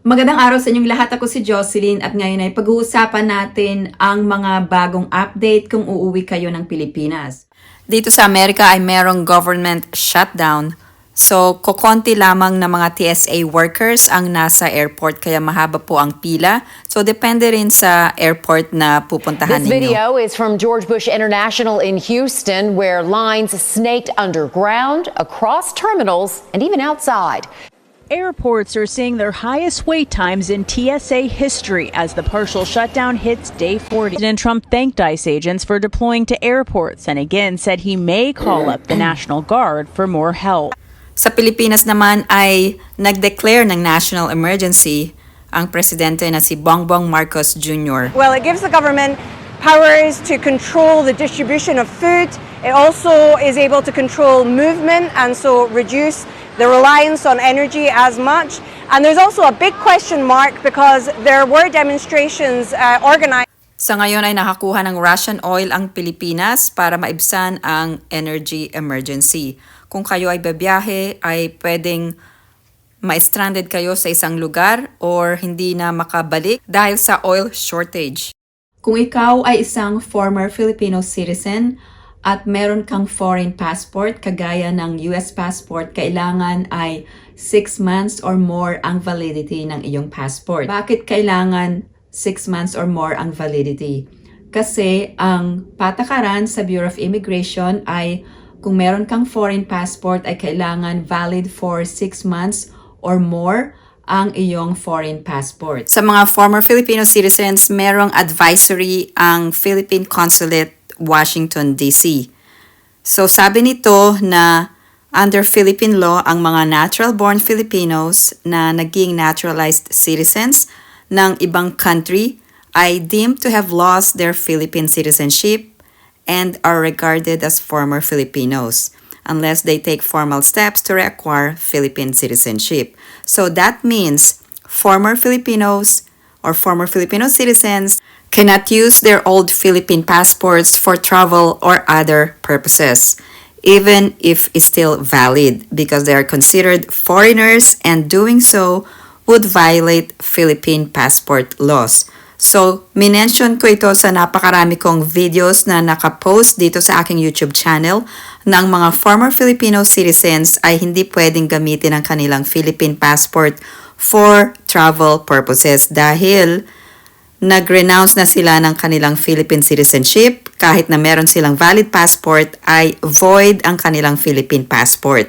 Magandang araw sa inyong lahat. Ako si Jocelyn at ngayon ay pag-uusapan natin ang mga bagong update kung uuwi kayo ng Pilipinas. Dito sa Amerika ay merong government shutdown. So, kokonti lamang na mga TSA workers ang nasa airport kaya mahaba po ang pila. So, depende rin sa airport na pupuntahan This ninyo. video is from George Bush International in Houston, where lines snaked underground, across terminals, and even outside. Airports are seeing their highest wait times in TSA history as the partial shutdown hits day 40. President Trump thanked ICE agents for deploying to airports and again said he may call up the National Guard for more help. Sa Pilipinas naman ay nag-declare ng national emergency ang presidente na si Bongbong Marcos Jr. Well, it gives the government powers to control the distribution of food. It also is able to control movement and so reduce the reliance on energy as much. And there's also a big question mark because there were demonstrations organized. Sa ngayon ay nakakuha ng Russian oil ang Pilipinas para maibsan ang energy emergency. Kung kayo ay babiyahe, ay pwedeng ma-stranded kayo sa isang lugar or hindi na makabalik dahil sa oil shortage. Kung ikaw ay isang former Filipino citizen at meron kang foreign passport kagaya ng US passport, kailangan ay 6 months or more ang validity ng iyong passport. Bakit kailangan 6 months or more ang validity? Kasi ang patakaran sa Bureau of Immigration ay kung meron kang foreign passport ay kailangan valid for 6 months or more ang iyong foreign passport. Sa mga former Filipino citizens, merong advisory ang Philippine Consulate Washington, D.C. So sabi nito na under Philippine law, ang mga natural-born Filipinos na naging naturalized citizens ng ibang country ay deemed to have lost their Philippine citizenship and are regarded as former Filipinos unless they take formal steps to reacquire Philippine citizenship. So that means former Filipinos or former Filipino citizens cannot use their old Philippine passports for travel or other purposes, even if it's still valid, because they are considered foreigners and doing so would violate Philippine passport laws. So, minention ko ito sa napakarami kong videos na nakapost dito sa aking YouTube channel ng mga former Filipino citizens ay hindi pwedeng gamitin ang kanilang Philippine passport for travel purposes dahil nag-renounce na sila ng kanilang Philippine citizenship kahit na meron silang valid passport ay void ang kanilang Philippine passport.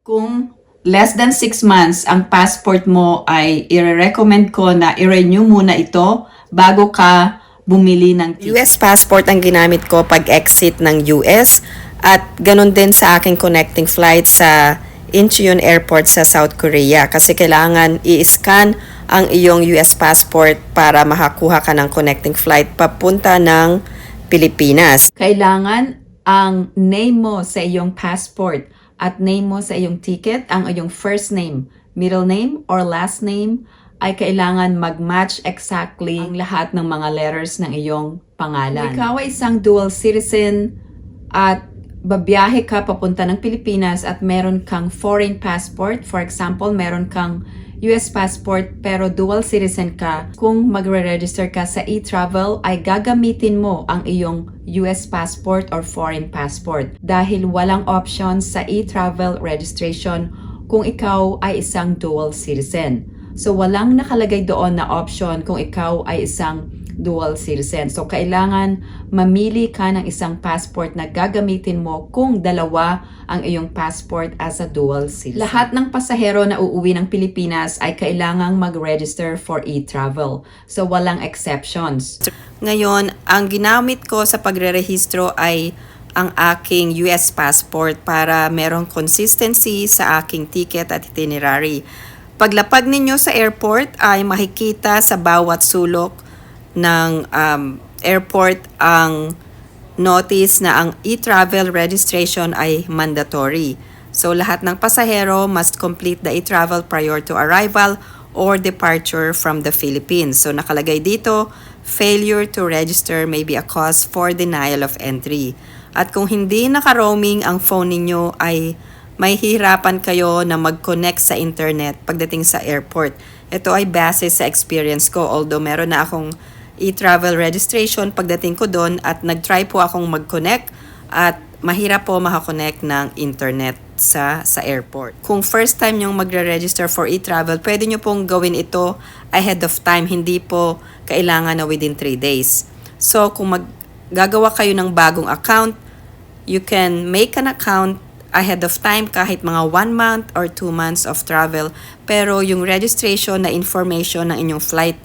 Kung less than 6 months ang passport mo ay i-recommend ko na i-renew muna ito bago ka bumili ng US passport ang ginamit ko pag-exit ng US at ganun din sa aking connecting flight sa Incheon Airport sa South Korea kasi kailangan i-scan ang iyong US passport para makakuha ka ng connecting flight papunta ng Pilipinas. Kailangan ang name mo sa iyong passport at name mo sa iyong ticket, ang iyong first name, middle name, or last name ay kailangan mag-match exactly ang lahat ng mga letters ng iyong pangalan. Kung ikaw ay isang dual citizen at babiyahe ka papunta ng Pilipinas at meron kang foreign passport, for example, meron kang US passport pero dual citizen ka, kung magre-register ka sa e-travel ay gagamitin mo ang iyong US passport or foreign passport dahil walang option sa e-travel registration kung ikaw ay isang dual citizen. So walang nakalagay doon na option kung ikaw ay isang dual citizen. So kailangan mamili ka ng isang passport na gagamitin mo kung dalawa ang iyong passport as a dual citizen. Lahat ng pasahero na uuwi ng Pilipinas ay kailangang mag-register for e-travel. So walang exceptions. Ngayon, ang ginamit ko sa pagre-rehistro ay ang aking US passport para merong consistency sa aking ticket at itinerary. Paglapag ninyo sa airport ay makikita sa bawat sulok ng airport ang notice na ang e-travel registration ay mandatory. So lahat ng pasahero must complete the e-travel prior to arrival or departure from the Philippines. So nakalagay dito, failure to register may be a cause for denial of entry. At kung hindi naka-roaming ang phone ninyo ay may hirapan kayo na mag-connect sa internet pagdating sa airport. Ito ay base sa experience ko, although meron na akong e-travel registration pagdating ko doon at nag-try po akong mag-connect at mahirap po makakonect ng internet sa airport. Kung first time yung magre-register for e-travel, pwede nyo pong gawin ito ahead of time, hindi po kailangan na within 3 days. So kung gagawa kayo ng bagong account, you can make an account ahead of time kahit mga 1 month or 2 months of travel. Pero yung registration na information ng inyong flight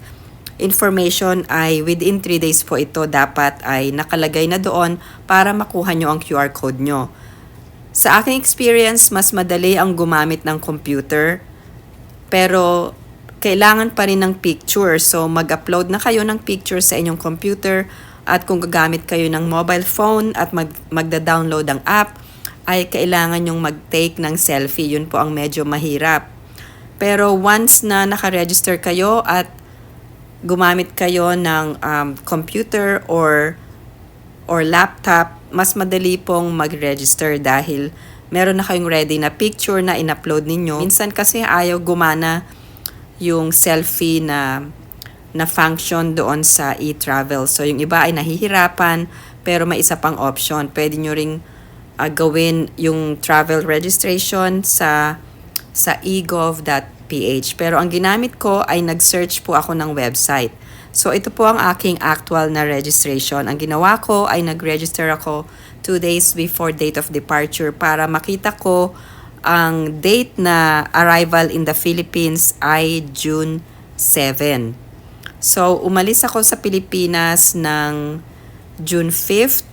information ay within 3 days po ito dapat ay nakalagay na doon para makuha nyo ang QR code nyo. Sa aking experience, mas madali ang gumamit ng computer pero kailangan pa rin ng picture. So mag-upload na kayo ng picture sa inyong computer at kung gagamit kayo ng mobile phone at magda-download ang app, ay kailangan yung mag-take ng selfie. Yun po ang medyo mahirap. Pero once na naka-register kayo at gumamit kayo ng computer or laptop, mas madali pong mag-register dahil meron na kayong ready na picture na in-upload ninyo. Minsan kasi ayaw gumana yung selfie na function doon sa e-travel. So yung iba ay nahihirapan pero may isa pang option. Pwede nyo ring gawin yung travel registration sa egov.ph. Pero ang ginamit ko ay nag-search po ako ng website. So ito po ang aking actual na registration. Ang ginawa ko ay nag-register ako 2 days before date of departure para makita ko ang date na arrival in the Philippines ay June 7. So umalis ako sa Pilipinas ng June 5th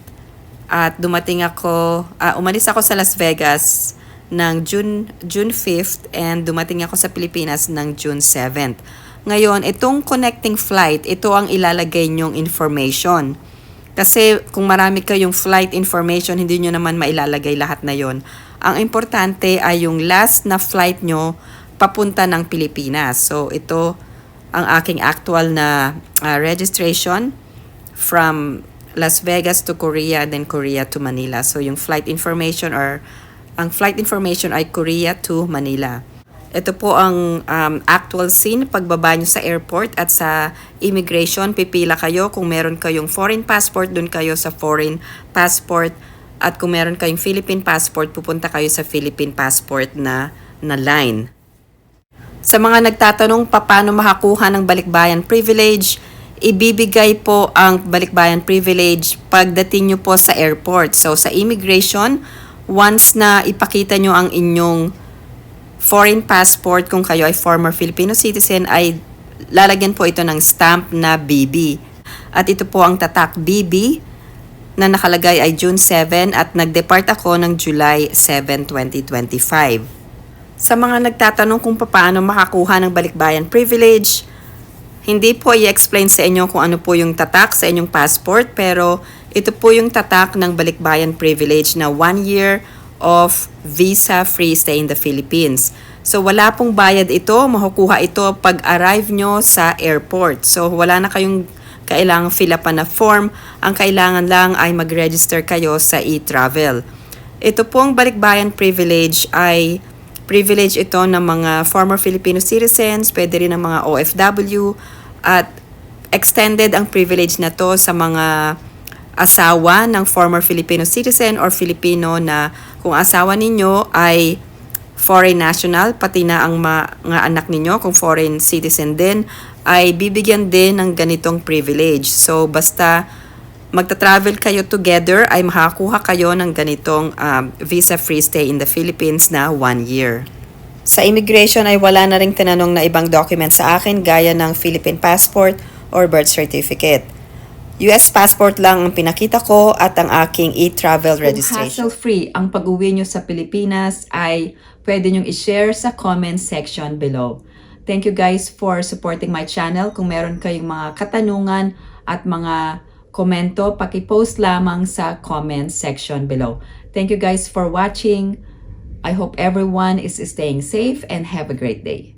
at umalis ako sa Las Vegas ng June 5th and dumating ako sa Pilipinas ng June 7th. Ngayon, itong connecting flight, ito ang ilalagay nyong information. Kasi kung marami kayong flight information, hindi nyo naman mailalagay lahat na yon. Ang importante ay yung last na flight nyo papunta ng Pilipinas. So ito ang aking actual na registration from Las Vegas to Korea, then Korea to Manila. So yung flight information ang flight information ay Korea to Manila. Ito po ang actual scene pagbaba nyo sa airport at sa immigration. Pipila kayo. Kung meron kayong foreign passport, dun kayo sa foreign passport. At kung meron kayong Philippine passport, pupunta kayo sa Philippine passport na line. Sa mga nagtatanong paano makakuha ng balikbayan privilege, ibibigay po ang balikbayan privilege pagdating nyo po sa airport. So sa immigration, once na ipakita nyo ang inyong foreign passport, kung kayo ay former Filipino citizen, ay lalagyan po ito ng stamp na BB. At ito po ang tatak BB na nakalagay ay June 7 at nag-depart ako ng July 7, 2025. Sa mga nagtatanong kung paano makakuha ng balikbayan privilege, hindi po i-explain sa inyo kung ano po yung tatak sa inyong passport, pero ito po yung tatak ng balikbayan privilege na 1 year of visa-free stay in the Philippines. So wala pong bayad ito, makukuha ito pag-arrive nyo sa airport. So wala na kayong kailangang fill up na form, ang kailangan lang ay mag-register kayo sa e-travel. Ito pong balikbayan privilege ay privilege ito ng mga former Filipino citizens, pwede rin ng mga OFW, at extended ang privilege na to sa mga asawa ng former Filipino citizen or Filipino na kung asawa ninyo ay foreign national, pati na ang mga anak ninyo kung foreign citizen din, ay bibigyan din ng ganitong privilege. So basta magta-travel kayo together ay makakuha kayo ng ganitong visa-free stay in the Philippines na 1 year. Sa immigration ay wala na ring tinanong na ibang document sa akin gaya ng Philippine passport or birth certificate. US passport lang ang pinakita ko at ang aking e-travel registration. Kung hassle-free ang pag-uwi nyo sa Pilipinas ay pwede nyong i-share sa comment section below. Thank you guys for supporting my channel. Kung meron kayong mga katanungan at mga komento, paki-post lamang sa comment section below. Thank you guys for watching. I hope everyone is staying safe and have a great day.